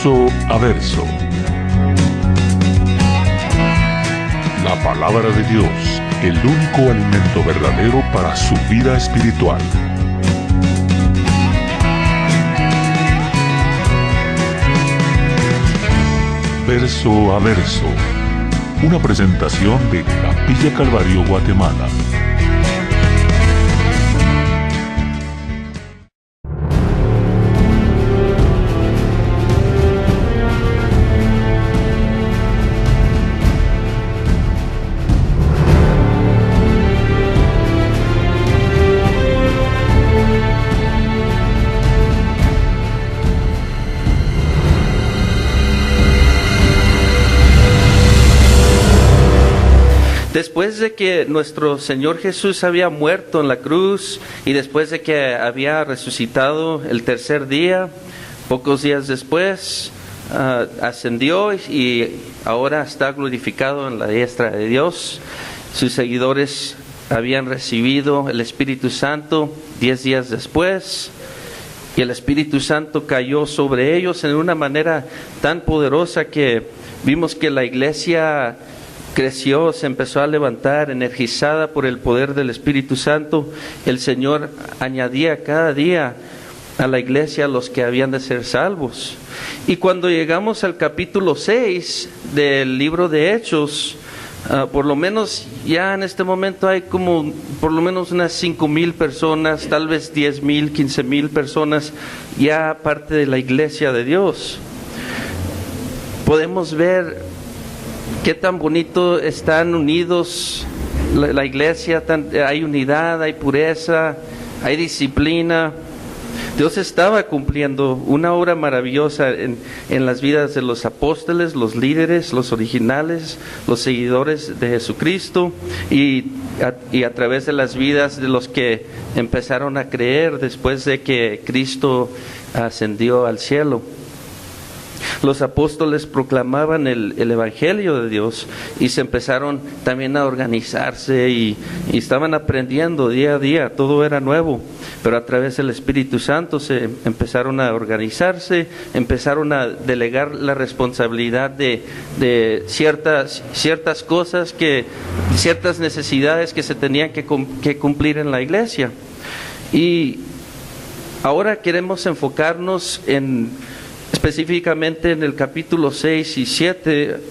Verso a verso. La palabra de Dios, el único alimento verdadero para su vida espiritual. Verso a verso. Una presentación de Capilla Calvario, Guatemala. Después de que nuestro Señor Jesús había muerto en la cruz y después de que había resucitado el tercer día, pocos días después ascendió y ahora está glorificado en la diestra de Dios. Sus seguidores habían recibido el Espíritu Santo 10 días después y el Espíritu Santo cayó sobre ellos en una manera tan poderosa que vimos que la iglesia creció, se empezó a levantar, energizada por el poder del Espíritu Santo. El Señor añadía cada día a la iglesia a los que habían de ser salvos. Y cuando llegamos al capítulo 6 del libro de Hechos, por lo menos ya en este momento hay como por lo menos unas 5,000 personas, tal vez 10,000, 15,000 personas ya parte de la iglesia de Dios. Podemos ver qué tan bonito están unidos la iglesia, hay unidad, hay pureza, hay disciplina. Dios estaba cumpliendo una obra maravillosa en las vidas de los apóstoles, los líderes, los originales, los seguidores de Jesucristo y a través de las vidas de los que empezaron a creer después de que Cristo ascendió al cielo. Los apóstoles proclamaban el Evangelio de Dios y se empezaron también a organizarse y estaban aprendiendo día a día, todo era nuevo, pero a través del Espíritu Santo se empezaron a organizarse, empezaron a delegar la responsabilidad de ciertas cosas, ciertas necesidades que se tenían que cumplir en la iglesia. Y ahora queremos enfocarnos específicamente en el capítulo 6 y 7,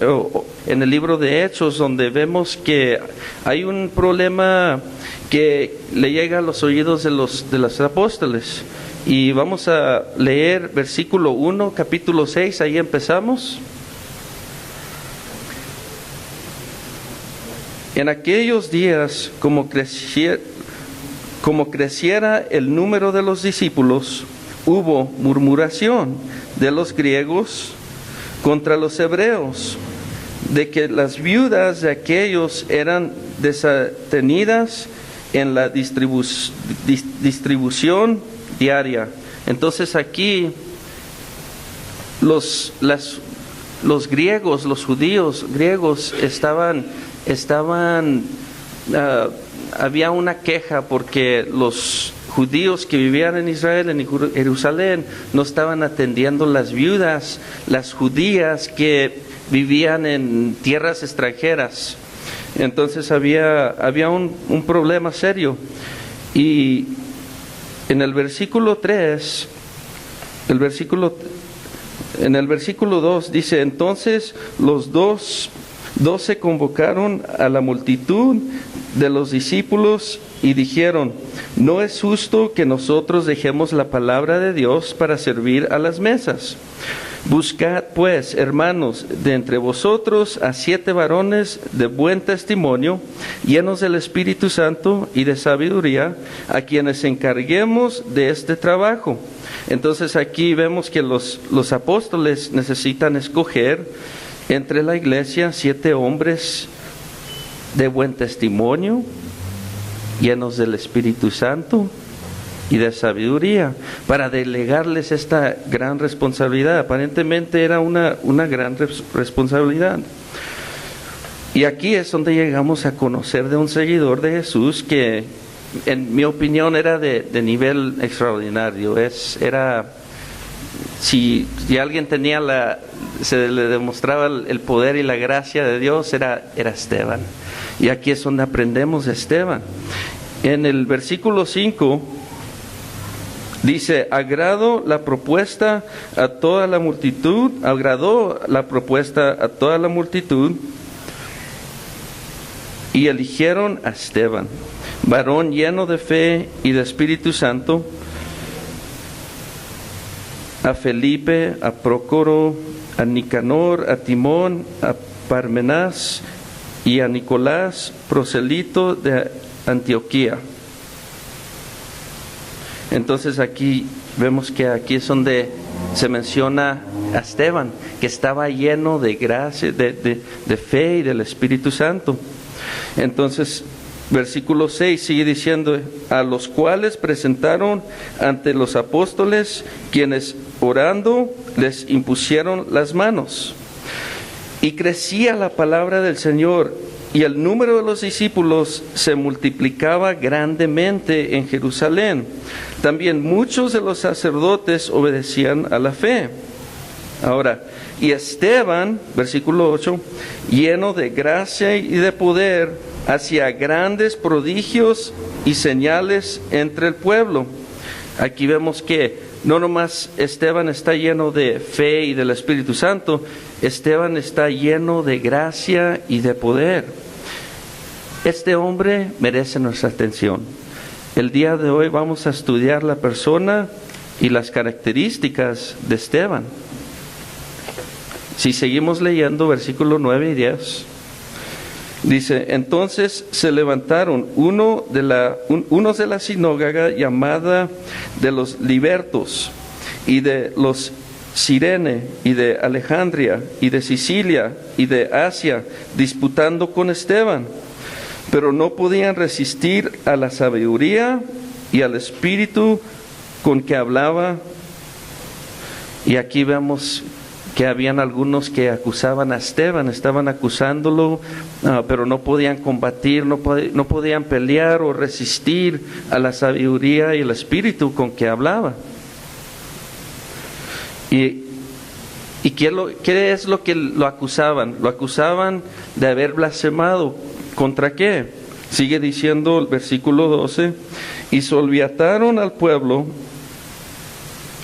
en el libro de Hechos, donde vemos que hay un problema que le llega a los oídos de los apóstoles. Y vamos a leer versículo 1, capítulo 6, ahí empezamos. En aquellos días, como creciera el número de los discípulos, hubo murmuración de los griegos contra los hebreos, de que las viudas de aquellos eran detenidas en la distribución diaria. Entonces aquí los griegos, los judíos griegos había una queja porque los judíos que vivían en Israel, en Jerusalén, no estaban atendiendo las viudas, las judías que vivían en tierras extranjeras. Entonces había un problema serio. Y en el versículo 3, en el versículo 2 dice: entonces los 12 convocaron a la multitud de los discípulos y dijeron: no es justo que nosotros dejemos la palabra de Dios para servir a las mesas. Buscad pues, hermanos, de entre vosotros a 7 varones de buen testimonio, llenos del Espíritu Santo y de sabiduría, a quienes encarguemos de este trabajo. Entonces aquí vemos que los apóstoles necesitan escoger entre la iglesia 7 hombres de buen testimonio, llenos del Espíritu Santo y de sabiduría, para delegarles esta gran responsabilidad. Aparentemente era una gran responsabilidad. Y aquí es donde llegamos a conocer de un seguidor de Jesús que, en mi opinión, era de nivel extraordinario. si alguien tenía se le demostraba el poder y la gracia de Dios, era Esteban. Y aquí es donde aprendemos de Esteban. En el versículo 5 dice: agradó la propuesta a toda la multitud, y eligieron a Esteban, varón lleno de fe y de Espíritu Santo, a Felipe, a Prócoro, a Nicanor, a Timón, a Parmenás y a Nicolás, proselito de Antioquía. Entonces aquí vemos que aquí es donde se menciona a Esteban, que estaba lleno de gracia, de fe y del Espíritu Santo. Entonces, versículo 6 sigue diciendo: a los cuales presentaron ante los apóstoles, quienes orando les impusieron las manos. Y crecía la palabra del Señor, y el número de los discípulos se multiplicaba grandemente en Jerusalén. También muchos de los sacerdotes obedecían a la fe. Ahora, y Esteban, versículo 8, lleno de gracia y de poder, hacía grandes prodigios y señales entre el pueblo. Aquí vemos que no nomás Esteban está lleno de fe y del Espíritu Santo, Esteban está lleno de gracia y de poder. Este hombre merece nuestra atención. El día de hoy vamos a estudiar la persona y las características de Esteban. Si seguimos leyendo versículos 9 y 10, dice: entonces se levantaron unos de la sinagoga llamada de los libertos, y de los Cirene, y de Alejandría, y de Sicilia, y de Asia, disputando con Esteban, pero no podían resistir a la sabiduría y al espíritu con que hablaba. Y aquí vemos que habían algunos que acusaban a Esteban, estaban acusándolo, pero no podían combatir, no podían pelear o resistir a la sabiduría y el espíritu con que hablaba. ¿Y qué es lo que lo acusaban? Lo acusaban de haber blasfemado. ¿Contra qué? Sigue diciendo el versículo 12: y solviataron al pueblo,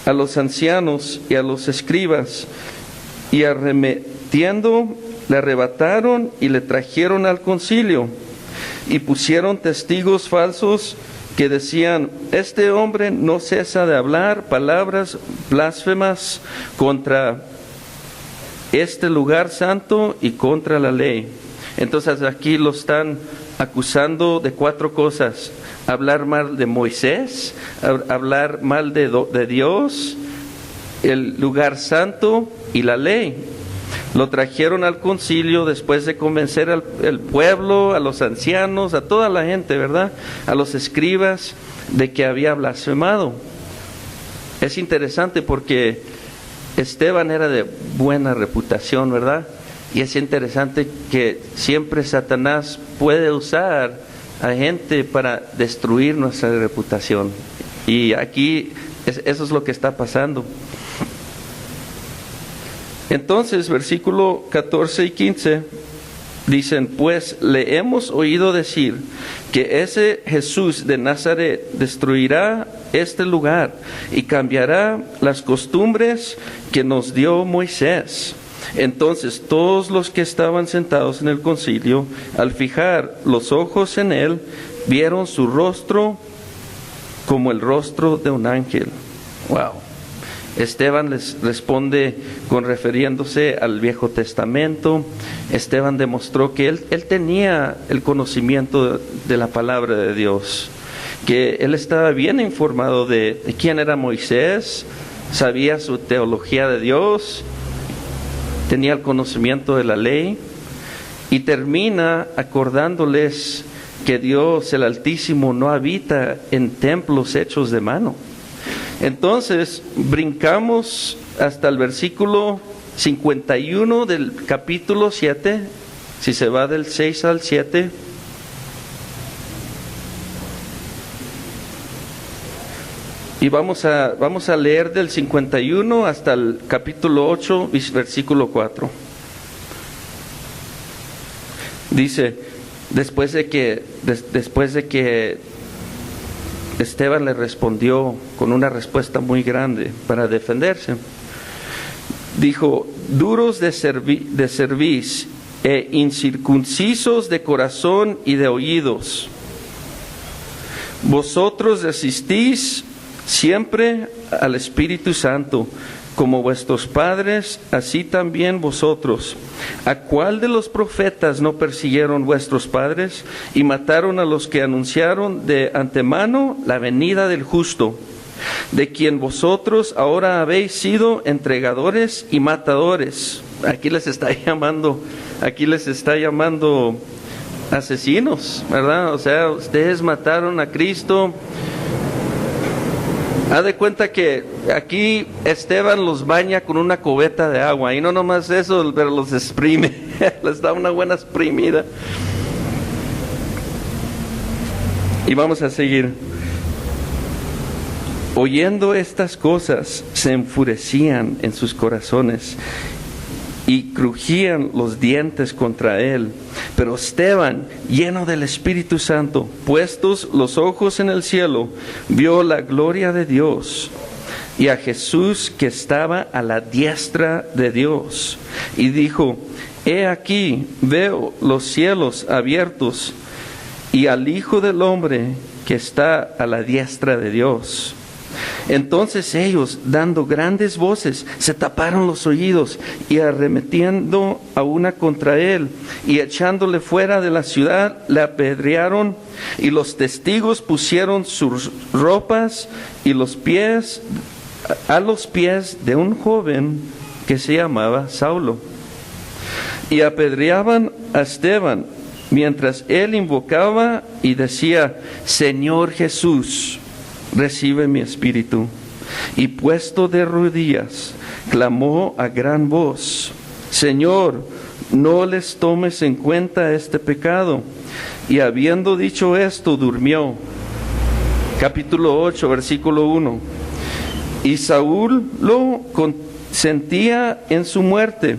a los ancianos y a los escribas, y arremetiendo le arrebataron y le trajeron al concilio, y pusieron testigos falsos que decían: este hombre no cesa de hablar palabras blasfemas contra este lugar santo y contra la ley. Entonces aquí lo están acusando de 4 cosas: hablar mal de Moisés, hablar mal de Dios, el lugar santo y la ley. Lo trajeron al concilio después de convencer al pueblo, a los ancianos, a toda la gente, ¿verdad? A los escribas, de que había blasfemado. Es interesante porque Esteban era de buena reputación, ¿verdad? Y es interesante que siempre Satanás puede usar a gente para destruir nuestra reputación. Y aquí eso es lo que está pasando. Entonces, versículo 14 y 15 dicen: pues le hemos oído decir que ese Jesús de Nazaret destruirá este lugar y cambiará las costumbres que nos dio Moisés. Entonces todos los que estaban sentados en el concilio, al fijar los ojos en él, vieron su rostro como el rostro de un ángel. Wow. Esteban les responde refiriéndose al Viejo Testamento. Esteban demostró que él tenía el conocimiento de la palabra de Dios, que él estaba bien informado de quién era Moisés, sabía su teología de Dios, tenía el conocimiento de la ley, y termina acordándoles que Dios, el Altísimo, no habita en templos hechos de mano. Entonces, brincamos hasta el versículo 51 del capítulo 7, si se va del 6 al 7. Y vamos a leer del 51 hasta el capítulo 8, versículo 4. Dice, después de que Esteban le respondió con una respuesta muy grande para defenderse, dijo: duros de cerviz e incircuncisos de corazón y de oídos, vosotros resistís siempre al Espíritu Santo, como vuestros padres, así también vosotros. ¿A cuál de los profetas no persiguieron vuestros padres y mataron a los que anunciaron de antemano la venida del justo, de quien vosotros ahora habéis sido entregadores y matadores? Aquí les está llamando asesinos, ¿verdad? O sea, ustedes mataron a Cristo. Haz de cuenta que aquí Esteban los baña con una cubeta de agua, y no nomás eso, pero los exprime, les da una buena exprimida. Y vamos a seguir. Oyendo estas cosas, se enfurecían en sus corazones y crujían los dientes contra él. Pero Esteban, lleno del Espíritu Santo, puestos los ojos en el cielo, vio la gloria de Dios y a Jesús que estaba a la diestra de Dios. Y dijo: he aquí, veo los cielos abiertos y al Hijo del Hombre que está a la diestra de Dios. Entonces ellos, dando grandes voces, se taparon los oídos y arremetiendo a una contra él y echándole fuera de la ciudad, le apedrearon, y los testigos pusieron sus ropas a los pies de un joven que se llamaba Saulo. Y apedreaban a Esteban mientras él invocaba y decía: Señor Jesús, recibe mi espíritu. Y puesto de rodillas, clamó a gran voz: Señor, no les tomes en cuenta este pecado. Y habiendo dicho esto, durmió. Capítulo 8, versículo 1. Y Saúl lo consentía en su muerte,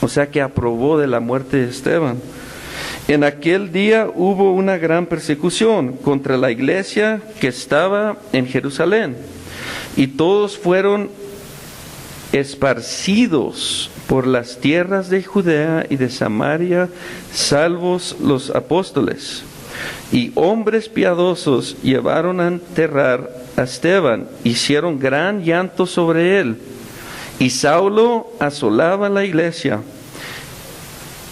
o sea que aprobó de la muerte de Esteban. En aquel día hubo una gran persecución contra la iglesia que estaba en Jerusalén, y todos fueron esparcidos por las tierras de Judea y de Samaria, salvos los apóstoles. Y hombres piadosos llevaron a enterrar a Esteban, hicieron gran llanto sobre él. Y Saulo asolaba la iglesia,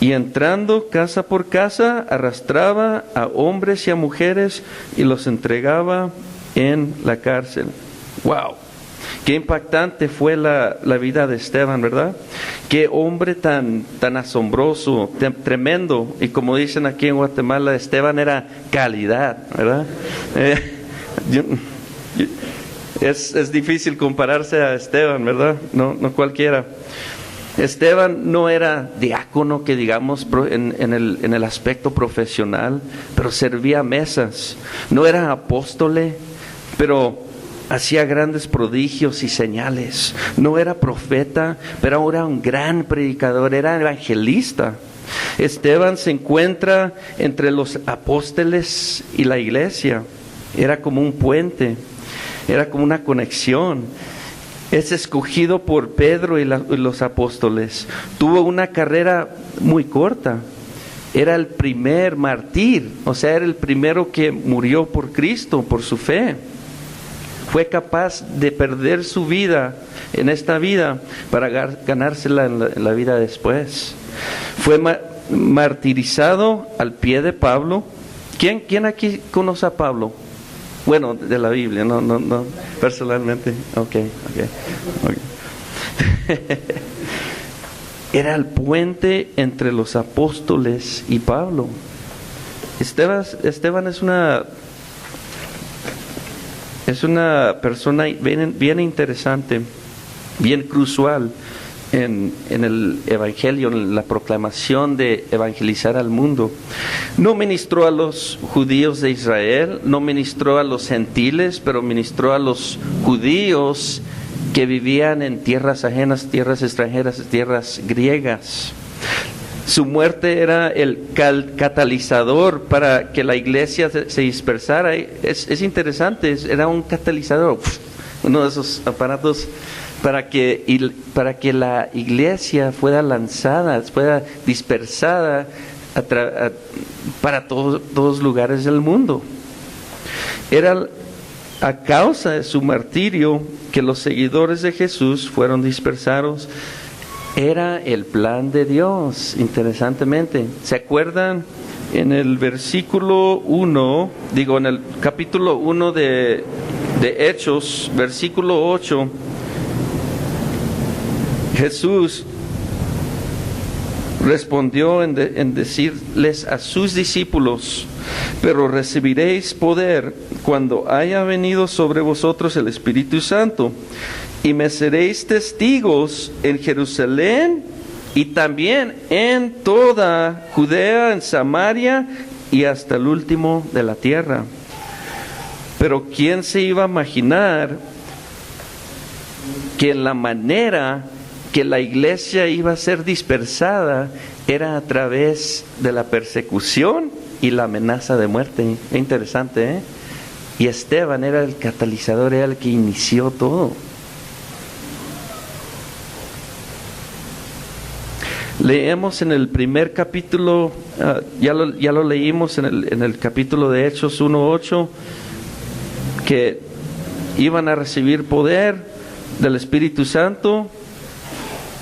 y entrando casa por casa, arrastraba a hombres y a mujeres y los entregaba en la cárcel. ¡Wow! Qué impactante fue la vida de Esteban, ¿verdad? Qué hombre tan asombroso, tremendo. Y como dicen aquí en Guatemala, Esteban era calidad, ¿verdad? Es difícil compararse a Esteban, ¿verdad? No cualquiera. Esteban no era diácono, que digamos, en el aspecto profesional, pero servía mesas. No era apóstol, pero hacía grandes prodigios y señales. No era profeta, pero era un gran predicador, era evangelista. Esteban se encuentra entre los apóstoles y la iglesia. Era como un puente, era como una conexión. Es escogido por Pedro y los apóstoles. Tuvo una carrera muy corta. Era el primer mártir, o sea, era el primero que murió por Cristo, por su fe. Fue capaz de perder su vida en esta vida para ganársela en la vida después. Fue martirizado al pie de Pablo. ¿Quién aquí conoce a Pablo? Bueno, de la Biblia, no personalmente. Okay. Era el puente entre los apóstoles y Pablo. Esteban es una persona bien interesante, bien crucial en el Evangelio, en la proclamación de evangelizar al mundo. No ministró a los judíos de Israel, no ministró a los gentiles, pero ministró a los judíos que vivían en tierras ajenas, tierras extranjeras, tierras griegas. Su muerte era el catalizador para que la iglesia se dispersara. Es interesante, era un catalizador, uno de esos aparatos para que la iglesia fuera lanzada, fuera dispersada para todos lugares del mundo. Era a causa de su martirio que los seguidores de Jesús fueron dispersados. Era el plan de Dios, interesantemente. ¿Se acuerdan? En el versículo 1, en el capítulo 1 de Hechos, versículo 8, Jesús respondió en decirles a sus discípulos: pero recibiréis poder cuando haya venido sobre vosotros el Espíritu Santo, y me seréis testigos en Jerusalén y también en toda Judea, en Samaria y hasta el último de la tierra. Pero ¿quién se iba a imaginar que la manera que la iglesia iba a ser dispersada era a través de la persecución y la amenaza de muerte? Es interesante, ¿eh? Y Esteban era el catalizador, era el que inició todo. Leemos en el primer capítulo, ya lo leímos en el capítulo de Hechos 1:8, que iban a recibir poder del Espíritu Santo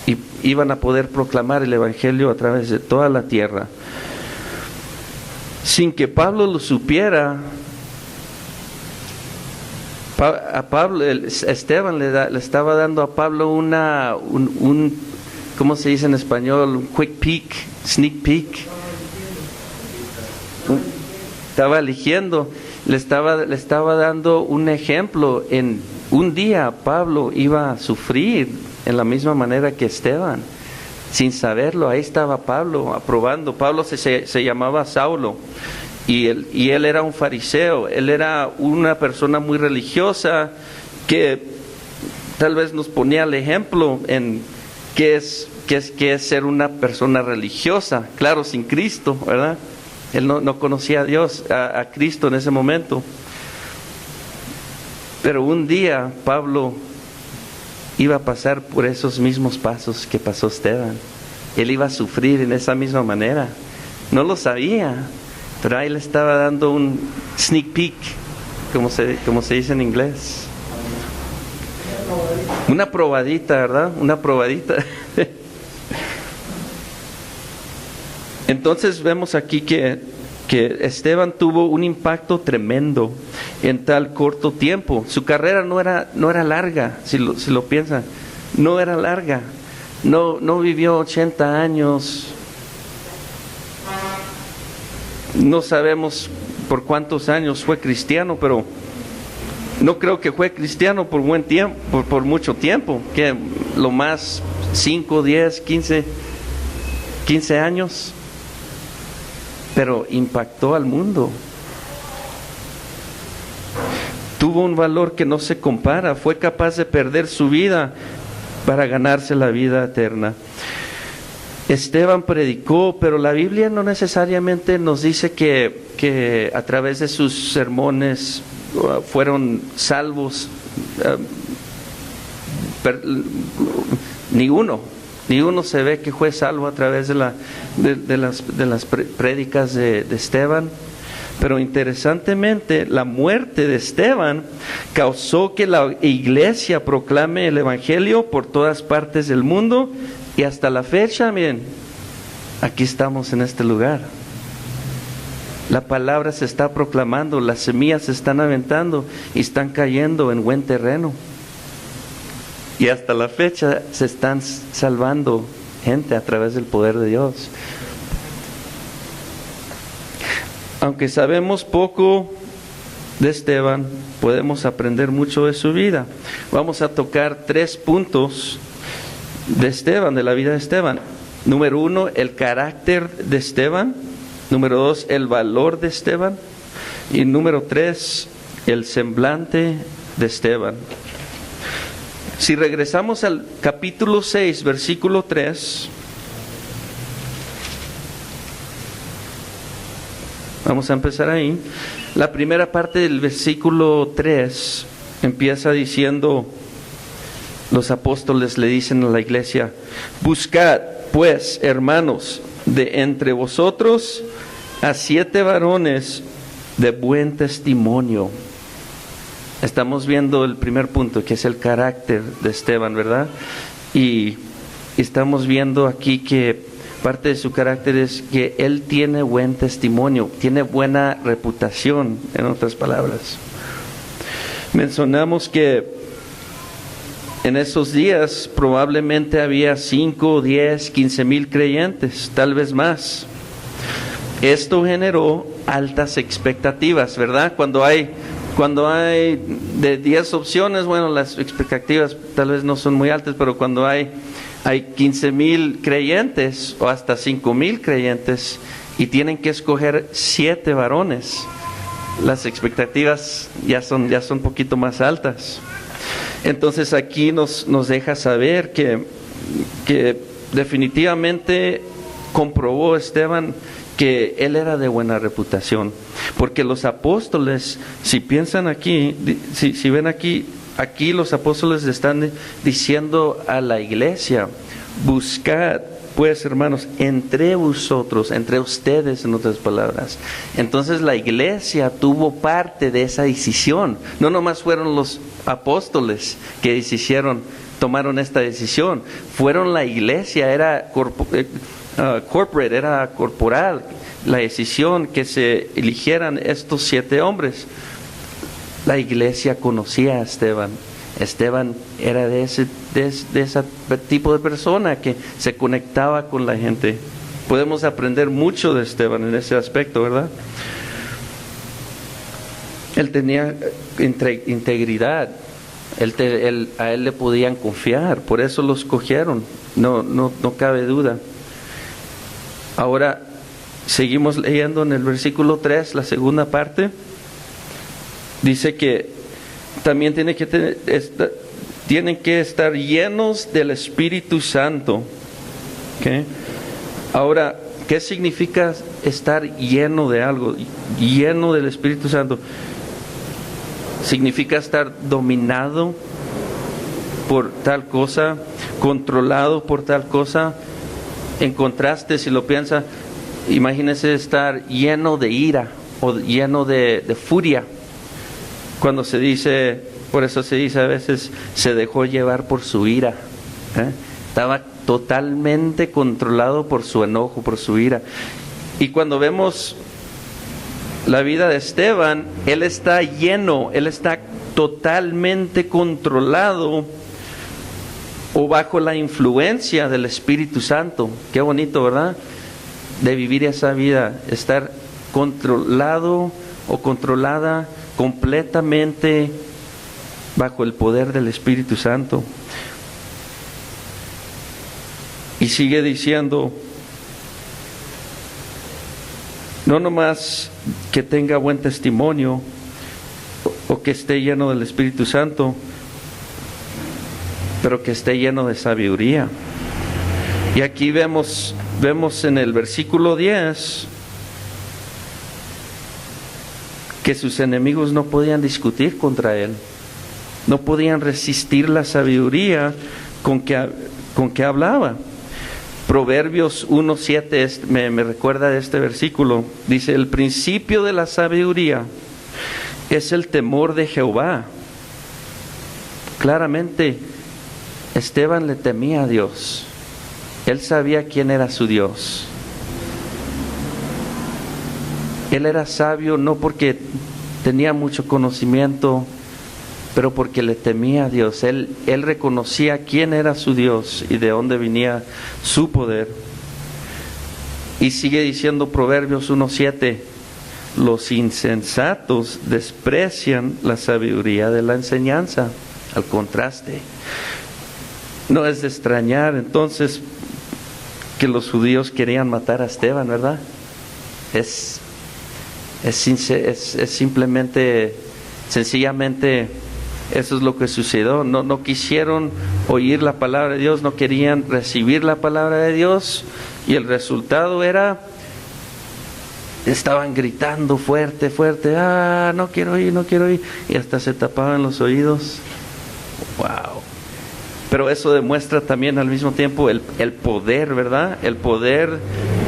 y iban a poder proclamar el Evangelio a través de toda la tierra. Sin que Pablo lo supiera, Esteban le estaba dando a Pablo un ¿cómo se dice en español? Un quick peek, sneak peek. Estaba eligiendo, le estaba dando un ejemplo. En un día Pablo iba a sufrir en la misma manera que Esteban, sin saberlo. Ahí estaba Pablo aprobando. Pablo se llamaba Saulo y él era un fariseo. Él era una persona muy religiosa que tal vez nos ponía el ejemplo en qué es ser una persona religiosa, claro, sin Cristo, ¿verdad? Él no conocía a Dios, a Cristo en ese momento. Pero un día Pablo iba a pasar por esos mismos pasos que pasó Esteban. Él iba a sufrir en esa misma manera. No lo sabía, pero ahí le estaba dando un sneak peek, como se dice en inglés. Una probadita, ¿verdad? Una probadita. Entonces vemos aquí que Esteban tuvo un impacto tremendo en tal corto tiempo. Su carrera no era larga, si lo piensan. No era larga. No vivió 80 años. No sabemos por cuántos años fue cristiano, pero no creo que fue cristiano por buen tiempo, por mucho tiempo, que lo más 5, 10, 15 años, pero impactó al mundo. Tuvo un valor que no se compara, fue capaz de perder su vida para ganarse la vida eterna. Esteban predicó, pero la Biblia no necesariamente nos dice que a través de sus sermones fueron salvos. Ni uno se ve que fue salvo a través de las prédicas de Esteban. Pero interesantemente, la muerte de Esteban causó que la iglesia proclame el Evangelio por todas partes del mundo, y hasta la fecha, miren, aquí estamos en este lugar. La palabra se está proclamando, las semillas se están aventando y están cayendo en buen terreno. Y hasta la fecha se están salvando gente a través del poder de Dios. Aunque sabemos poco de Esteban, podemos aprender mucho de su vida. Vamos a tocar 3 puntos de Esteban, de la vida de Esteban. Número 1, el carácter de Esteban. Número 2, el valor de Esteban. Y número 3, el semblante de Esteban. Si regresamos al capítulo 6, versículo 3, vamos a empezar ahí. La primera parte del versículo 3 empieza diciendo, los apóstoles le dicen a la iglesia: buscad pues, hermanos, de entre vosotros a 7 varones de buen testimonio. Estamos viendo el primer punto, que es el carácter de Esteban, ¿verdad? Y estamos viendo aquí que parte de su carácter es que él tiene buen testimonio, tiene buena reputación, en otras palabras. Mencionamos que en esos días probablemente había 5, 10, 15 mil creyentes, tal vez más. Esto generó altas expectativas, ¿verdad? Cuando hay de 10 opciones, bueno, las expectativas tal vez no son muy altas, pero cuando hay 15 mil creyentes o hasta 5 mil creyentes y tienen que escoger 7 varones, las expectativas ya son un poquito más altas. Entonces aquí nos deja saber que definitivamente comprobó Esteban que él era de buena reputación, porque los apóstoles, si piensan aquí, si ven aquí los apóstoles están diciendo a la iglesia: buscad pues, hermanos, entre vosotros, entre ustedes, en otras palabras. Entonces la iglesia tuvo parte de esa decisión. No nomás fueron los apóstoles que tomaron esta decisión, fueron la iglesia, era corporate, era corporal, la decisión que se eligieran estos 7 hombres. La iglesia conocía a Esteban. Esteban era de ese tipo de persona que se conectaba con la gente. Podemos aprender mucho de Esteban en ese aspecto, ¿verdad? Él tenía integridad. A él le podían confiar, por eso lo escogieron, no cabe duda. Ahora seguimos leyendo en el versículo 3, la segunda parte. Dice que también tienen que estar llenos del Espíritu Santo. ¿Okay? Ahora, ¿qué significa estar lleno de algo? Lleno del Espíritu Santo. Significa estar dominado por tal cosa, controlado por tal cosa. En contraste, si lo piensa, imagínese estar lleno de ira o lleno de furia. Cuando se dice, por eso se dice a veces, se dejó llevar por su ira. Estaba totalmente controlado por su enojo, por su ira. Y cuando vemos la vida de Esteban, él está lleno, él está totalmente controlado o bajo la influencia del Espíritu Santo. Qué bonito, ¿verdad? De vivir esa vida, estar controlado o controlada completamente bajo el poder del Espíritu Santo. Y sigue diciendo, no nomás que tenga buen testimonio o que esté lleno del Espíritu Santo, pero que esté lleno de sabiduría. Y aquí vemos en el versículo 10 que sus enemigos no podían discutir contra él, no podían resistir la sabiduría con que hablaba. Proverbios 1:7 me recuerda de este versículo. Dice: el principio de la sabiduría es el temor de Jehová. Claramente Esteban le temía a Dios. Él sabía quién era su Dios. Él era sabio no porque tenía mucho conocimiento, pero porque le temía a Dios. Él reconocía quién era su Dios y de dónde venía su poder. Y sigue diciendo Proverbios 1:7: los insensatos desprecian la sabiduría de la enseñanza. Al contraste, No es de extrañar entonces que los judíos querían matar a Esteban, ¿verdad? Es simplemente, sencillamente, eso es lo que sucedió. No quisieron oír la palabra de Dios, no querían recibir la palabra de Dios, y el resultado era, estaban gritando fuerte, no quiero oír, y hasta se tapaban los oídos. Wow. Pero eso demuestra también al mismo tiempo el poder, ¿verdad? El poder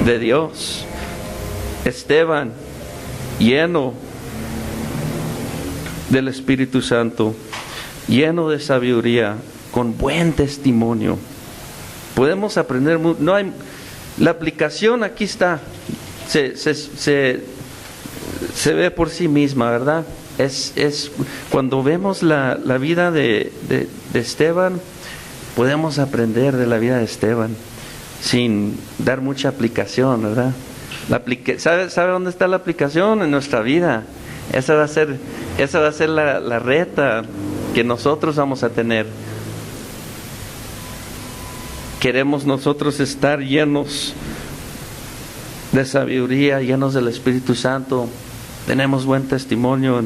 de Dios. Esteban, lleno del Espíritu Santo, lleno de sabiduría, con buen testimonio. Podemos aprender, la aplicación aquí está, se ve por sí misma, ¿verdad? Es cuando vemos la vida de Esteban, podemos aprender de la vida de Esteban sin dar mucha aplicación, ¿verdad? ¿Sabe dónde está la aplicación? En nuestra vida. Esa va a ser la reta que nosotros vamos a tener. Queremos nosotros estar llenos de sabiduría, llenos del Espíritu Santo. Tenemos buen testimonio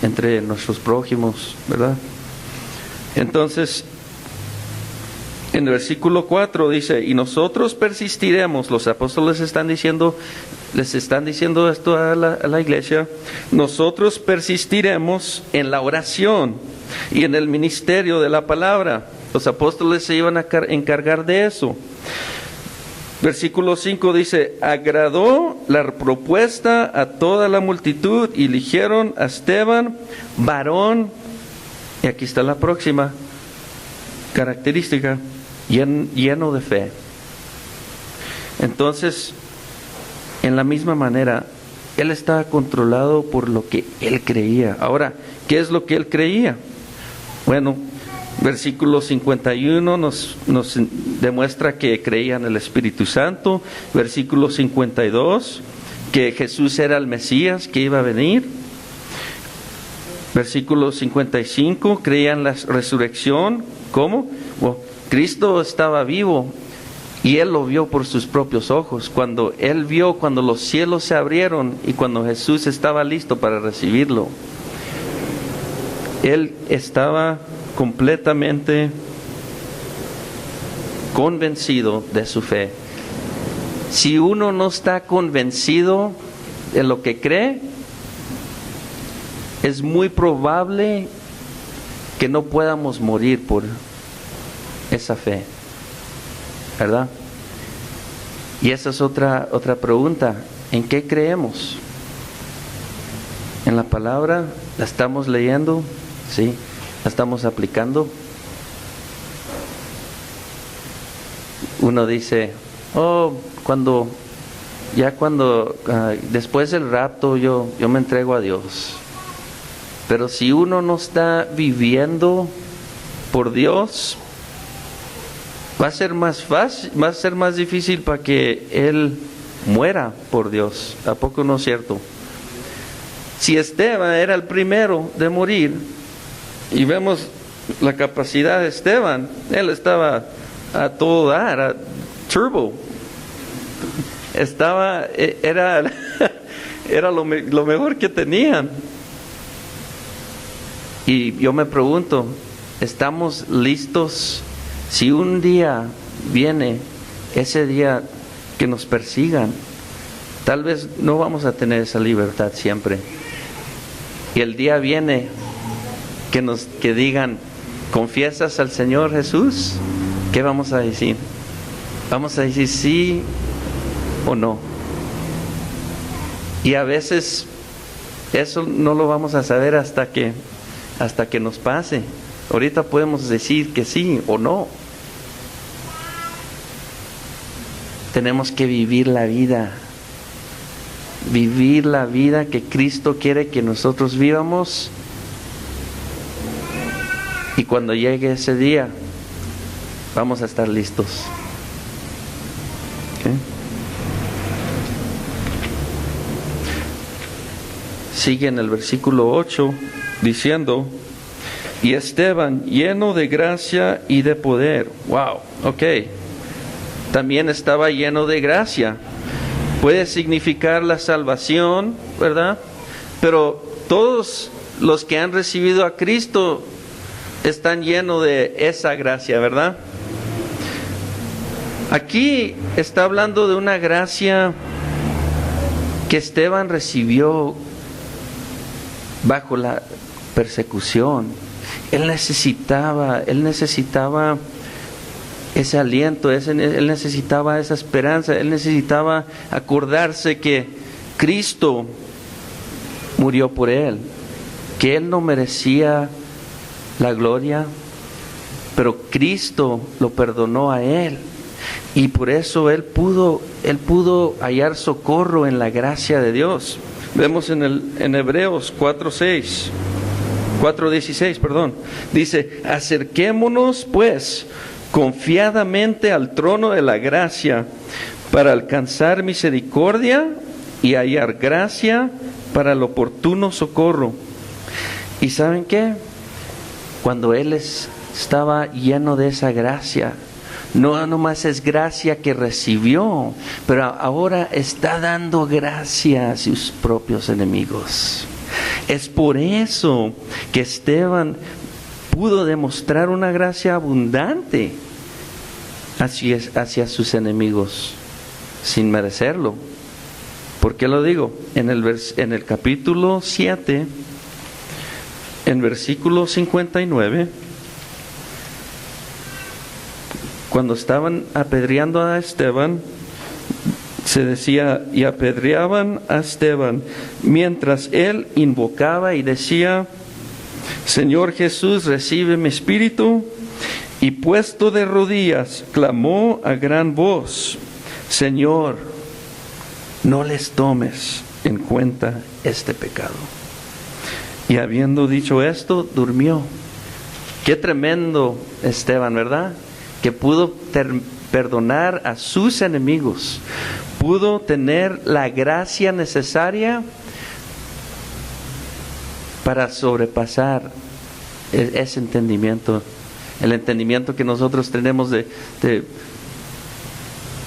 entre nuestros prójimos, ¿verdad? Entonces, en el versículo 4 dice, y nosotros persistiremos. Los apóstoles les están diciendo esto a la iglesia. Nosotros persistiremos en la oración y en el ministerio de la palabra. Los apóstoles se iban a encargar de eso. Versículo 5 dice, agradó la propuesta a toda la multitud y eligieron a Esteban, varón, y aquí está la próxima característica, lleno de fe. Entonces, en la misma manera, él estaba controlado por lo que él creía. Ahora, ¿qué es lo que él creía? Bueno, versículo 51 nos demuestra que creía en el Espíritu Santo. Versículo 52, que Jesús era el Mesías que iba a venir. Versículo 55, creía en la resurrección. ¿Cómo? Bueno, Cristo estaba vivo y él lo vio por sus propios ojos. Cuando él vio, cuando los cielos se abrieron y cuando Jesús estaba listo para recibirlo, él estaba completamente convencido de su fe. Si uno no está convencido de lo que cree, es muy probable que no podamos morir por esa fe, ¿verdad? Y esa es otra pregunta. ¿En qué creemos? ¿En la palabra? ¿La estamos leyendo? ¿Sí? ¿La estamos aplicando? Uno dice, después del rapto yo me entrego a Dios. Pero si uno no está viviendo por Dios, va a ser más fácil, va a ser más difícil para que él muera por Dios. ¿A poco no es cierto? Si Esteban era el primero de morir, y vemos la capacidad de Esteban, él estaba a todo dar, a turbo. Era lo mejor que tenían. Y yo me pregunto, ¿estamos listos? Si un día viene ese día que nos persigan, tal vez no vamos a tener esa libertad siempre. Y el día viene que digan, ¿confiesas al Señor Jesús? ¿Qué vamos a decir? Vamos a decir sí o no. Y a veces eso no lo vamos a saber hasta que nos pase. Ahorita podemos decir que sí o no. Tenemos que vivir la vida que Cristo quiere que nosotros vivamos, y cuando llegue ese día vamos a estar listos. ¿Okay? Sigue en el versículo 8 diciendo, Y Esteban, lleno de gracia y de poder. Wow, ok. También estaba lleno de gracia. Puede significar la salvación, ¿verdad? Pero todos los que han recibido a Cristo están llenos de esa gracia, ¿verdad? Aquí está hablando de una gracia que Esteban recibió bajo la persecución. Él necesitaba ese aliento, él necesitaba esa esperanza, él necesitaba acordarse que Cristo murió por él, que él no merecía la gloria, pero Cristo lo perdonó a él, y por eso él pudo hallar socorro en la gracia de Dios. Vemos en Hebreos 4:16, dice: acerquémonos pues confiadamente al trono de la gracia para alcanzar misericordia y hallar gracia para el oportuno socorro. ¿Y saben qué? Cuando él estaba lleno de esa gracia, no nomás es gracia que recibió, pero ahora está dando gracia a sus propios enemigos. Es por eso que Esteban pudo demostrar una gracia abundante hacia sus enemigos, sin merecerlo. ¿Por qué lo digo? En el capítulo 7, en versículo 59, cuando estaban apedreando a Esteban, se decía: y apedreaban a Esteban, mientras él invocaba y decía: Señor Jesús, recibe mi espíritu. Y puesto de rodillas, clamó a gran voz: Señor, no les tomes en cuenta este pecado. Y habiendo dicho esto, durmió. Qué tremendo Esteban, ¿verdad? Que pudo perdonar a sus enemigos, pudo tener la gracia necesaria para sobrepasar ese entendimiento, el entendimiento que nosotros tenemos de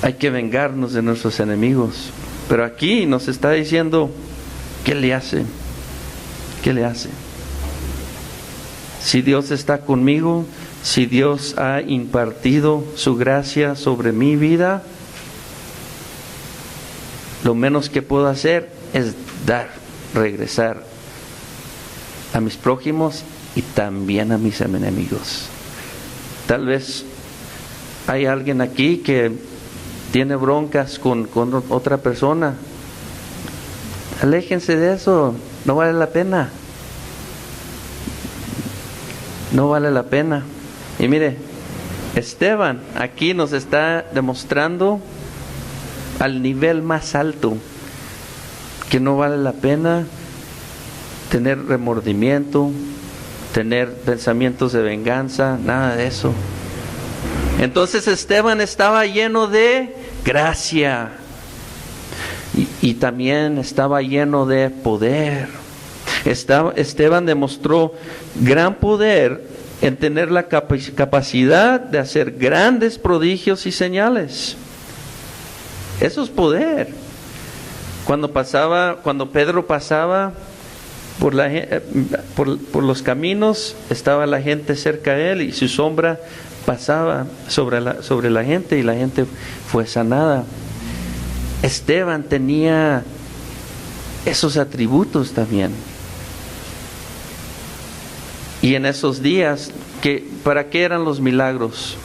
hay que vengarnos de nuestros enemigos. Pero aquí nos está diciendo, ¿qué le hace? ¿Qué le hace? Si Dios está conmigo, si Dios ha impartido su gracia sobre mi vida, lo menos que puedo hacer es regresar a mis prójimos y también a mis enemigos. Tal vez hay alguien aquí que tiene broncas con otra persona. Aléjense de eso, no vale la pena. No vale la pena. Y mire, Esteban aquí nos está demostrando al nivel más alto que no vale la pena tener remordimiento, tener pensamientos de venganza, nada de eso. Entonces Esteban estaba lleno de gracia y también estaba lleno de poder. Esteban demostró gran poder en tener la capacidad de hacer grandes prodigios y señales. Eso es poder. Cuando Pedro pasaba por los caminos, estaba la gente cerca de él y su sombra pasaba sobre la gente y la gente fue sanada. Esteban tenía esos atributos también. Y en esos días, ¿para qué eran los milagros?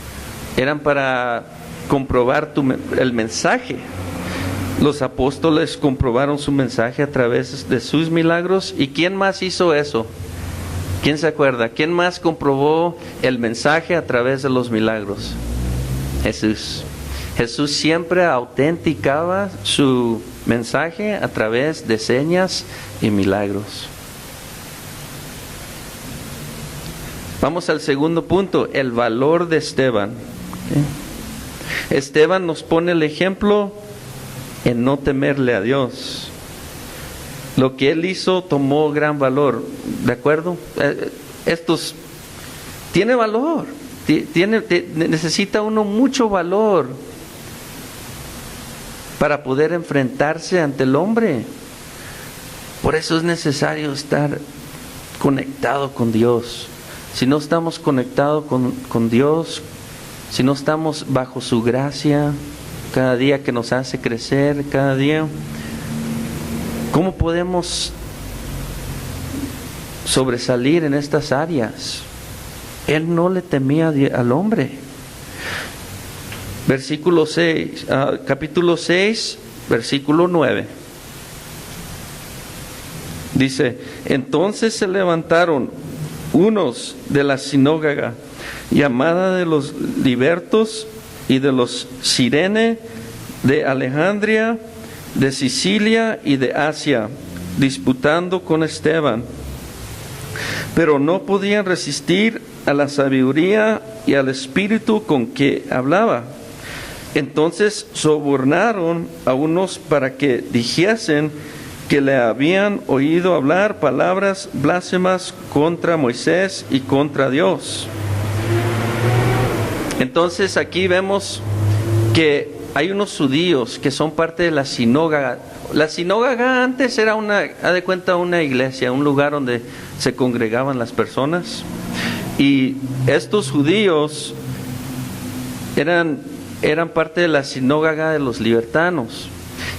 Eran para comprobar el mensaje. Los apóstoles comprobaron su mensaje a través de sus milagros. ¿Y quién más hizo eso? ¿Quién se acuerda? ¿Quién más comprobó el mensaje a través de los milagros? Jesús. Jesús siempre autenticaba su mensaje a través de señas y milagros. Vamos al segundo punto, el valor de Esteban. Esteban nos pone el ejemplo en no temerle a Dios. Lo que él hizo tomó gran valor, ¿de acuerdo? Estos tiene valor, necesita uno mucho valor para poder enfrentarse ante el hombre. Por eso es necesario estar conectado con Dios. Si no estamos conectados con Dios, si no estamos bajo su gracia, cada día que nos hace crecer, cada día, ¿cómo podemos sobresalir en estas áreas? Él no le temía al hombre. Versículo 6, capítulo 6, versículo 9. Dice: entonces se levantaron unos de la sinagoga llamada de los libertos y de los Cirene, de Alejandría, de Sicilia y de Asia, disputando con Esteban. Pero no podían resistir a la sabiduría y al espíritu con que hablaba. Entonces sobornaron a unos para que dijesen que le habían oído hablar palabras blasfemas contra Moisés y contra Dios. Entonces aquí vemos que hay unos judíos que son parte de la sinagoga. La sinagoga antes era haz de cuenta, una iglesia, un lugar donde se congregaban las personas. Y estos judíos eran parte de la sinagoga de los libertanos,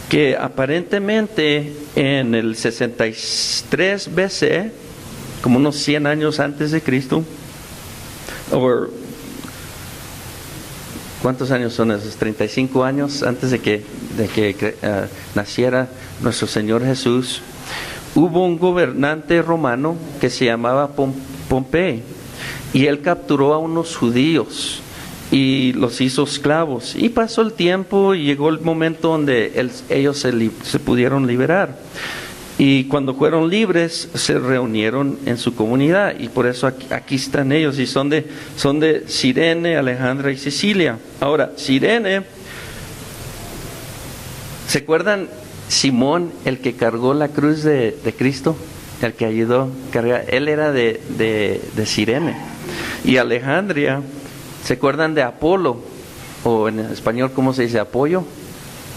que aparentemente en el 63 BC, como unos 100 años antes de Cristo, o ¿cuántos años son esos? 35 años antes de que naciera nuestro Señor Jesús, hubo un gobernante romano que se llamaba Pompey, y él capturó a unos judíos y los hizo esclavos, y pasó el tiempo y llegó el momento donde ellos se pudieron liberar, y cuando fueron libres se reunieron en su comunidad, y por eso aquí están ellos, y son de Cirene, Alejandra y Sicilia. Ahora, Cirene, ¿se acuerdan Simón, el que cargó la cruz de Cristo? El que ayudó a cargar, él era de Cirene. Y Alejandría, ¿se acuerdan de Apolo? O en español, ¿cómo se dice? ¿Apoyo?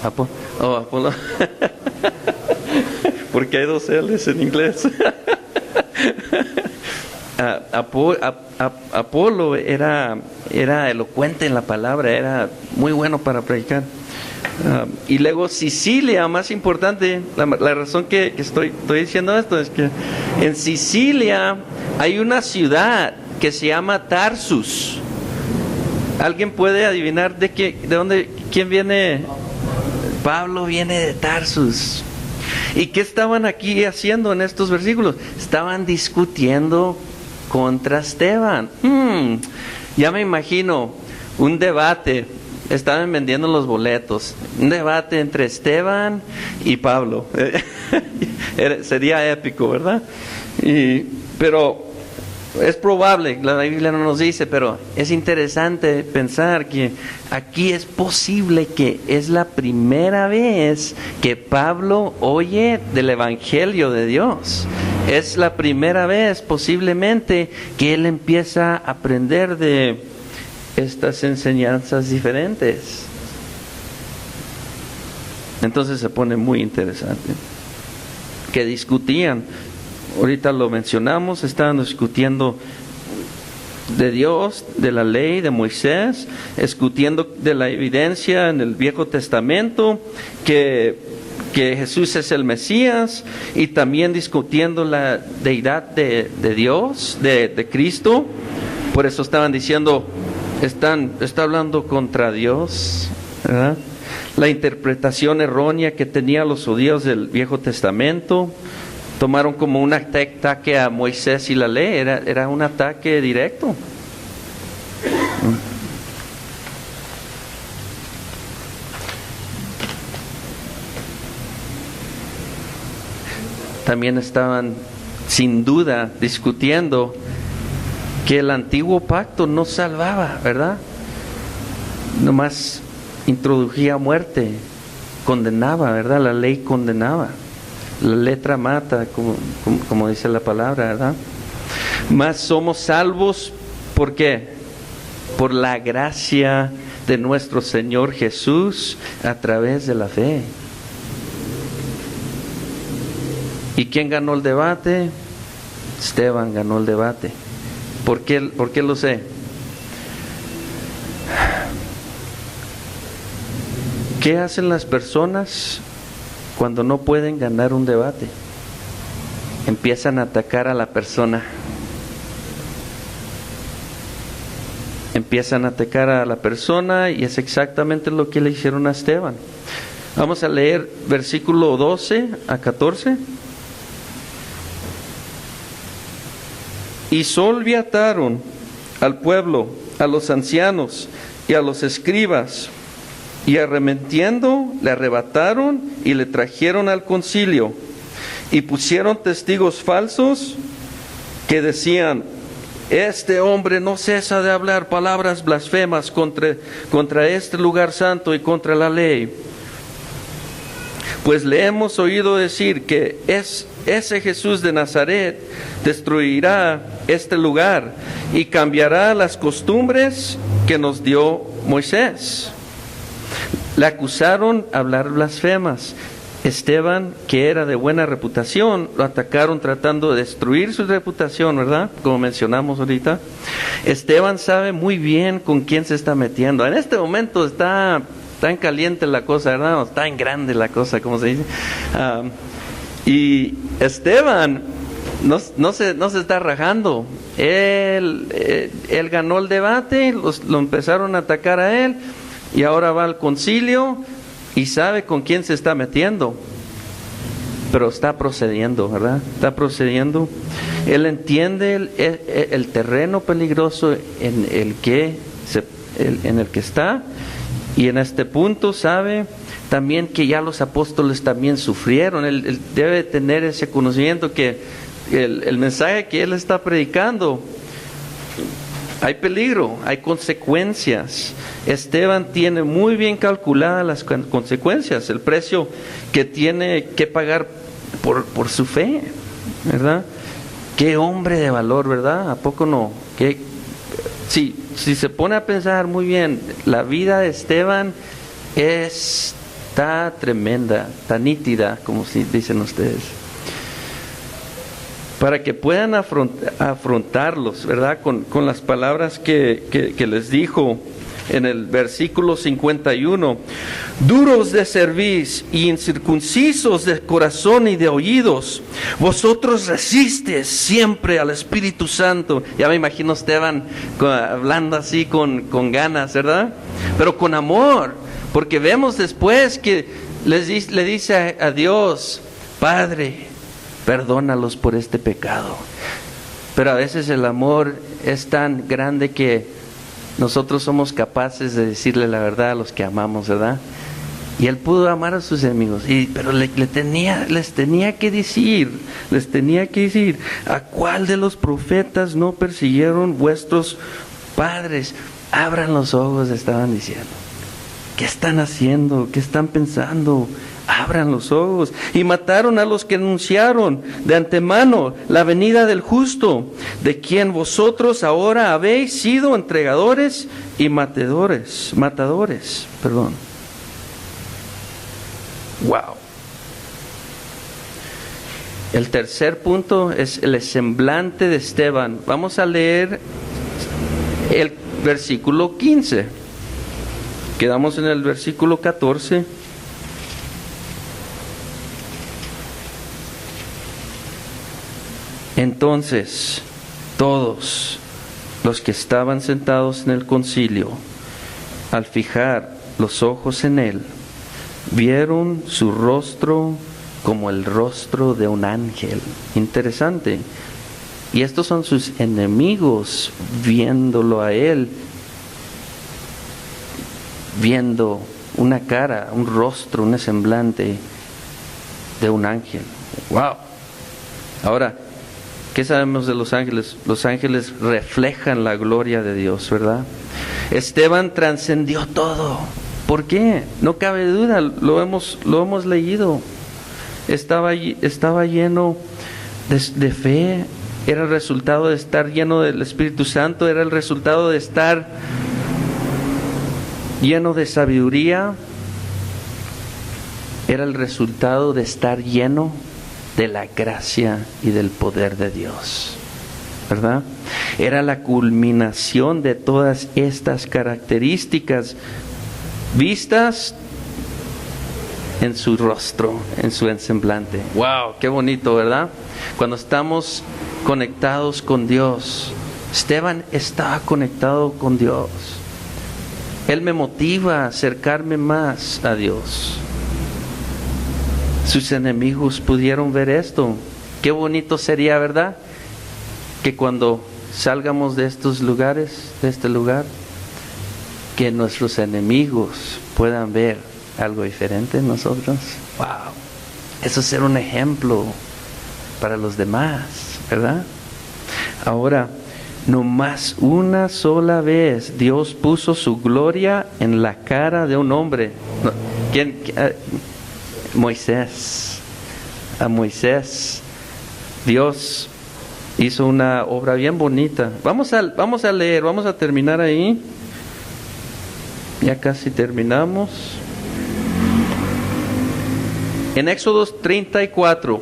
Apolo. Porque hay dos L's en inglés. Apolo era elocuente en la palabra, era muy bueno para predicar. Y luego Sicilia, más importante, la razón que estoy diciendo esto es que en Sicilia hay una ciudad que se llama Tarsus. ¿Alguien puede adivinar quién viene? Pablo viene de Tarsus. ¿Y qué estaban aquí haciendo en estos versículos? Estaban discutiendo contra Esteban. Ya me imagino un debate. Estaban vendiendo los boletos. Un debate entre Esteban y Pablo. Sería épico, ¿verdad? Pero es probable, la Biblia no nos dice, pero es interesante pensar que aquí es posible que es la primera vez que Pablo oye del Evangelio de Dios. Es la primera vez posiblemente que él empieza a aprender de estas enseñanzas diferentes. Entonces se pone muy interesante. Que discutían, ahorita lo mencionamos, estaban discutiendo de Dios, de la ley de Moisés, discutiendo de la evidencia en el Viejo Testamento, que Jesús es el Mesías, y también discutiendo la deidad de Dios, de Cristo. Por eso estaban diciendo, está hablando contra Dios, ¿verdad? La interpretación errónea que tenían los judíos del Viejo Testamento, tomaron como un ataque a Moisés y la ley, era un ataque directo. También estaban sin duda discutiendo que el antiguo pacto no salvaba, ¿verdad? Nomás introducía muerte, condenaba, ¿verdad? La ley condenaba. La letra mata, como dice la palabra, ¿verdad? Mas somos salvos ¿Por qué? Por la gracia de nuestro Señor Jesús a través de la fe. ¿Y quién ganó el debate? Esteban ganó el debate. ¿Por qué lo sé? ¿Qué hacen las personas cuando no pueden ganar un debate? Empiezan a atacar a la persona. Empiezan a atacar a la persona y es exactamente lo que le hicieron a Esteban. Vamos a leer versículo 12 a 14. Y solviataron al pueblo, a los ancianos y a los escribas, y arremetiendo le arrebataron y le trajeron al concilio, y pusieron testigos falsos que decían: este hombre no cesa de hablar palabras blasfemas contra este lugar santo y contra la ley. Pues le hemos oído decir que ese Jesús de Nazaret destruirá este lugar y cambiará las costumbres que nos dio Moisés. Le acusaron de hablar blasfemas. Esteban, que era de buena reputación, lo atacaron tratando de destruir su reputación, ¿verdad? Como mencionamos ahorita. Esteban sabe muy bien con quién se está metiendo. En este momento está tan caliente la cosa, ¿verdad? O tan grande la cosa, como se dice. Y Esteban no se está rajando. Él ganó el debate, lo empezaron a atacar a él, y ahora va al concilio y sabe con quién se está metiendo, pero está procediendo, ¿verdad? Está procediendo. Él entiende el terreno peligroso en el que está, y en este punto sabe también que ya los apóstoles también sufrieron. Él debe tener ese conocimiento que el mensaje que él está predicando, hay peligro, hay consecuencias. Esteban tiene muy bien calculadas las consecuencias, el precio que tiene que pagar por su fe, ¿verdad? Qué hombre de valor, ¿verdad? ¿A poco no? Si se pone a pensar muy bien, la vida de Esteban está tremenda, está nítida, como dicen ustedes, para que puedan afrontarlos, ¿verdad? Con las palabras que les dijo en el versículo 51. Duros de cerviz y incircuncisos de corazón y de oídos, vosotros resistes siempre al Espíritu Santo. Ya me imagino Esteban hablando así con ganas, ¿verdad? Pero con amor, porque vemos después que le dice a Dios: Padre, perdónalos por este pecado. Pero a veces el amor es tan grande que nosotros somos capaces de decirle la verdad a los que amamos, ¿verdad? Y él pudo amar a sus enemigos, pero les tenía que decir, ¿a cuál de los profetas no persiguieron vuestros padres? Abran los ojos, estaban diciendo. ¿Qué están haciendo? ¿Qué están pensando? Abran los ojos. Y mataron a los que anunciaron de antemano la venida del justo, de quien vosotros ahora habéis sido entregadores y matadores. Wow. El tercer punto es el semblante de Esteban. Vamos a leer el versículo 15. Quedamos en el versículo 14. Entonces, todos los que estaban sentados en el concilio, al fijar los ojos en él, vieron su rostro como el rostro de un ángel. Interesante. Y estos son sus enemigos viéndolo a él, viendo una cara, un rostro, un semblante de un ángel. ¡Wow! Ahora, ¿qué sabemos de los ángeles? Los ángeles reflejan la gloria de Dios, ¿verdad? Esteban trascendió todo. ¿Por qué? No cabe duda, lo hemos leído. Estaba lleno de fe, era el resultado de estar lleno del Espíritu Santo, era el resultado de estar lleno de sabiduría, era el resultado de estar lleno de la gracia y del poder de Dios, ¿verdad? Era la culminación de todas estas características vistas en su rostro, en su semblante. ¡Wow! ¡Qué bonito!, ¿verdad? Cuando estamos conectados con Dios. Esteban estaba conectado con Dios. Él me motiva a acercarme más a Dios. Sus enemigos pudieron ver esto. Qué bonito sería, ¿verdad?, que cuando salgamos de estos lugares, de este lugar, que nuestros enemigos puedan ver algo diferente en nosotros. ¡Wow! Eso será un ejemplo para los demás, ¿verdad? Ahora, nomás una sola vez Dios puso su gloria en la cara de un hombre. ¿Quién? Moisés. A Moisés Dios hizo una obra bien bonita. Vamos a leer, vamos a terminar ahí. Ya casi terminamos. En Éxodo 34,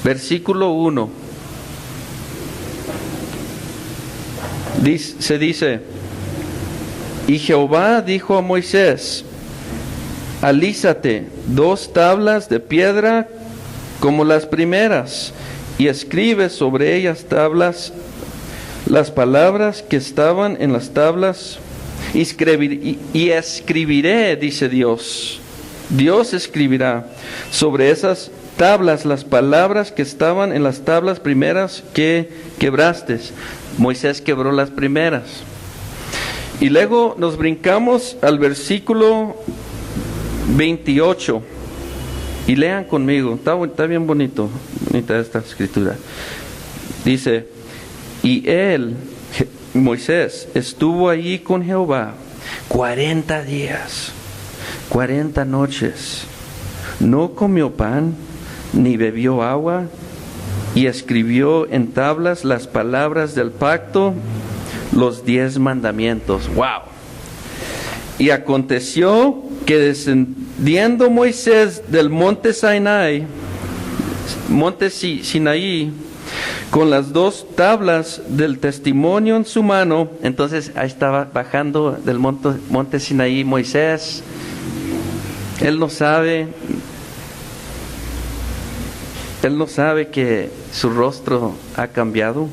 versículo 1, se dice: y Jehová dijo a Moisés: alízate 2 tablas de piedra como las primeras, y escribe sobre ellas tablas las palabras que estaban en las tablas, y escribiré, dice Dios. Dios escribirá sobre esas tablas las palabras que estaban en las tablas primeras que quebraste. Moisés quebró las primeras. Y luego nos brincamos al versículo 28. Y lean conmigo, está bien bonita esta escritura. Dice: y él, Moisés, estuvo allí con Jehová 40 días, 40 noches. No comió pan, ni bebió agua, y escribió en tablas las palabras del pacto, los 10 mandamientos. ¡Wow! Y aconteció que descendiendo Moisés del monte Sinaí, con las 2 tablas del testimonio en su mano. Entonces ahí estaba bajando del monte Sinaí Moisés. Él no sabe que su rostro ha cambiado.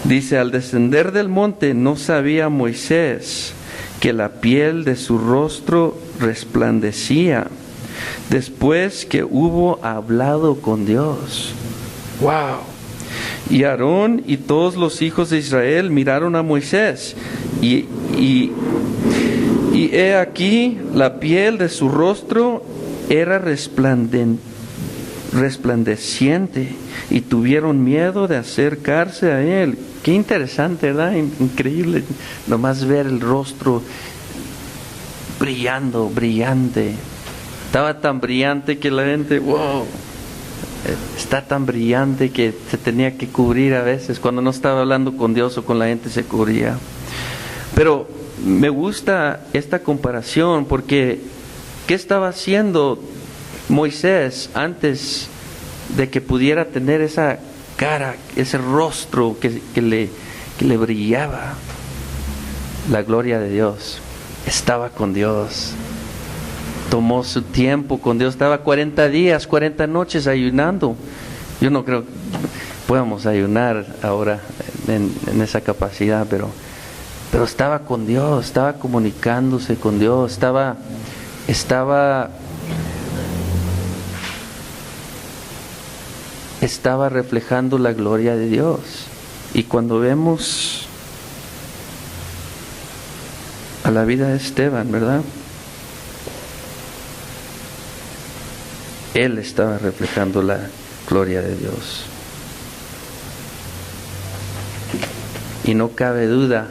Dice: al descender del monte no sabía Moisés que la piel de su rostro resplandecía después que hubo hablado con Dios. ¡Wow! Y Aarón y todos los hijos de Israel miraron a Moisés, y he aquí la piel de su rostro era resplandeciente, y tuvieron miedo de acercarse a él. Qué interesante, ¿verdad? Increíble nomás ver el rostro brillante. Estaba tan brillante que la gente, wow, está tan brillante que se tenía que cubrir a veces. Cuando no estaba hablando con Dios o con la gente, se cubría. Pero me gusta esta comparación, porque ¿qué estaba haciendo Moisés antes de que pudiera tener esa cara, ese rostro que le brillaba la gloria de Dios? Estaba con Dios. Tomó su tiempo con Dios. Estaba 40 días, 40 noches ayunando. Yo no creo que podamos ayunar ahora en esa capacidad, pero estaba con Dios, estaba comunicándose con Dios, estaba reflejando la gloria de Dios. Y cuando vemos a la vida de Esteban, ¿verdad? Él estaba reflejando la gloria de Dios. Y no cabe duda,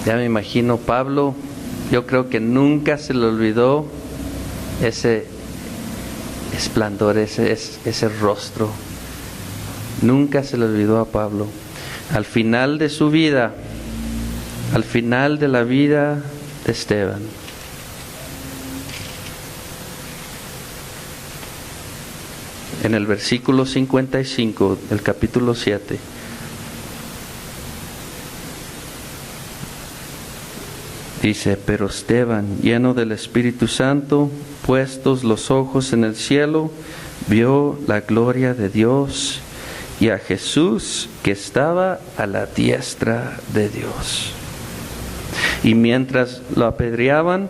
ya me imagino Pablo, yo creo que nunca se le olvidó esplendor, ese rostro. Nunca se le olvidó a Pablo. Al final de su vida, al final de la vida de Esteban, en el versículo 55 del capítulo 7, dice: pero Esteban, lleno del Espíritu Santo, puestos los ojos en el cielo, vio la gloria de Dios y a Jesús que estaba a la diestra de Dios. Y mientras lo apedreaban,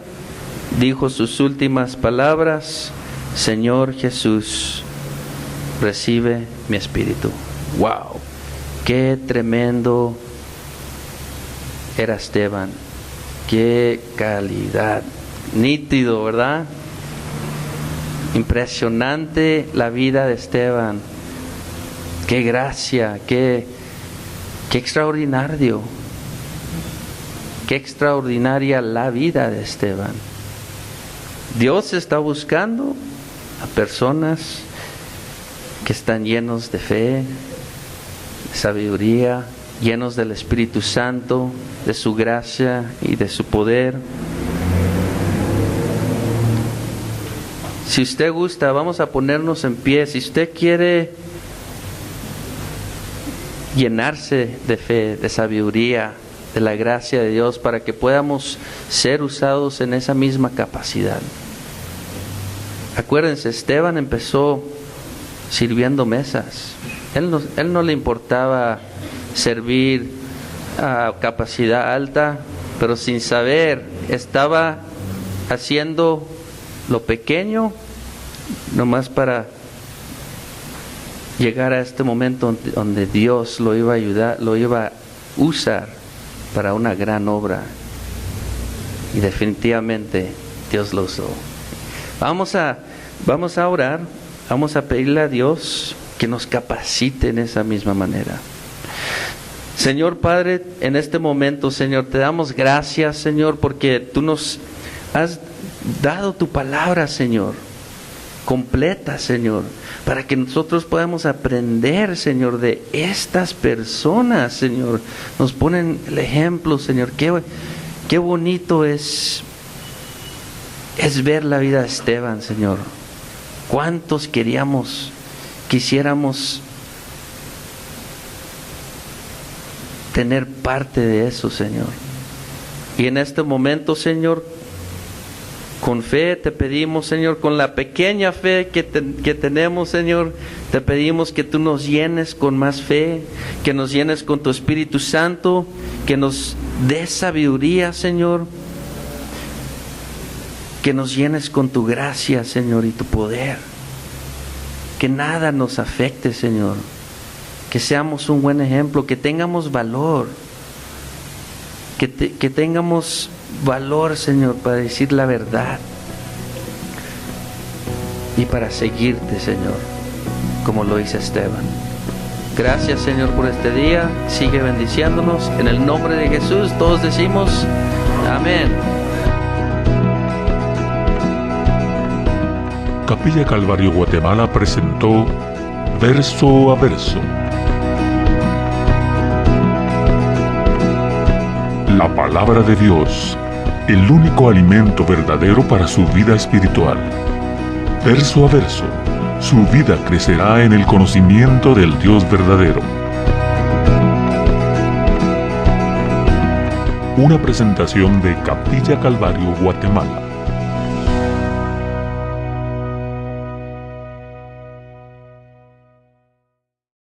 dijo sus últimas palabras: Señor Jesús, recibe mi espíritu. ¡Wow! ¡Qué tremendo era Esteban! ¡Qué calidad! Nítido, ¿verdad? Impresionante la vida de Esteban. ¡Qué gracia! ¡Qué extraordinario! ¡Qué extraordinaria la vida de Esteban! Dios está buscando a personas que están llenos de fe, de sabiduría, llenos del Espíritu Santo, de su gracia y de su poder. Si usted gusta, vamos a ponernos en pie. Si usted quiere llenarse de fe, de sabiduría, de la gracia de Dios, para que podamos ser usados en esa misma capacidad. Acuérdense, Esteban empezó sirviendo mesas. Él no le importaba servir a capacidad alta, pero sin saber estaba haciendo lo pequeño nomás para llegar a este momento donde Dios lo iba a ayudar, lo iba a usar para una gran obra. Y definitivamente Dios lo usó. Vamos a orar. Vamos a pedirle a Dios que nos capacite en esa misma manera. Señor Padre, en este momento, Señor, te damos gracias, Señor, porque tú nos has dado tu palabra, Señor, completa, Señor, para que nosotros podamos aprender, Señor, de estas personas, Señor. Nos ponen el ejemplo, Señor. Qué bonito es ver la vida de Esteban, Señor. ¿Cuántos quisiéramos tener parte de eso, Señor? Y en este momento, Señor, con fe te pedimos, Señor, con la pequeña fe que tenemos, Señor, te pedimos que tú nos llenes con más fe, que nos llenes con tu Espíritu Santo, que nos des sabiduría, Señor, que nos llenes con tu gracia, Señor, y tu poder. Que nada nos afecte, Señor. Que seamos un buen ejemplo, que tengamos valor. Que tengamos valor, Señor, para decir la verdad. Y para seguirte, Señor, como lo hizo Esteban. Gracias, Señor, por este día. Sigue bendiciéndonos. En el nombre de Jesús, todos decimos amén. Capilla Calvario Guatemala presentó Verso a Verso. La palabra de Dios, el único alimento verdadero para su vida espiritual. Verso a verso, su vida crecerá en el conocimiento del Dios verdadero. Una presentación de Capilla Calvario Guatemala.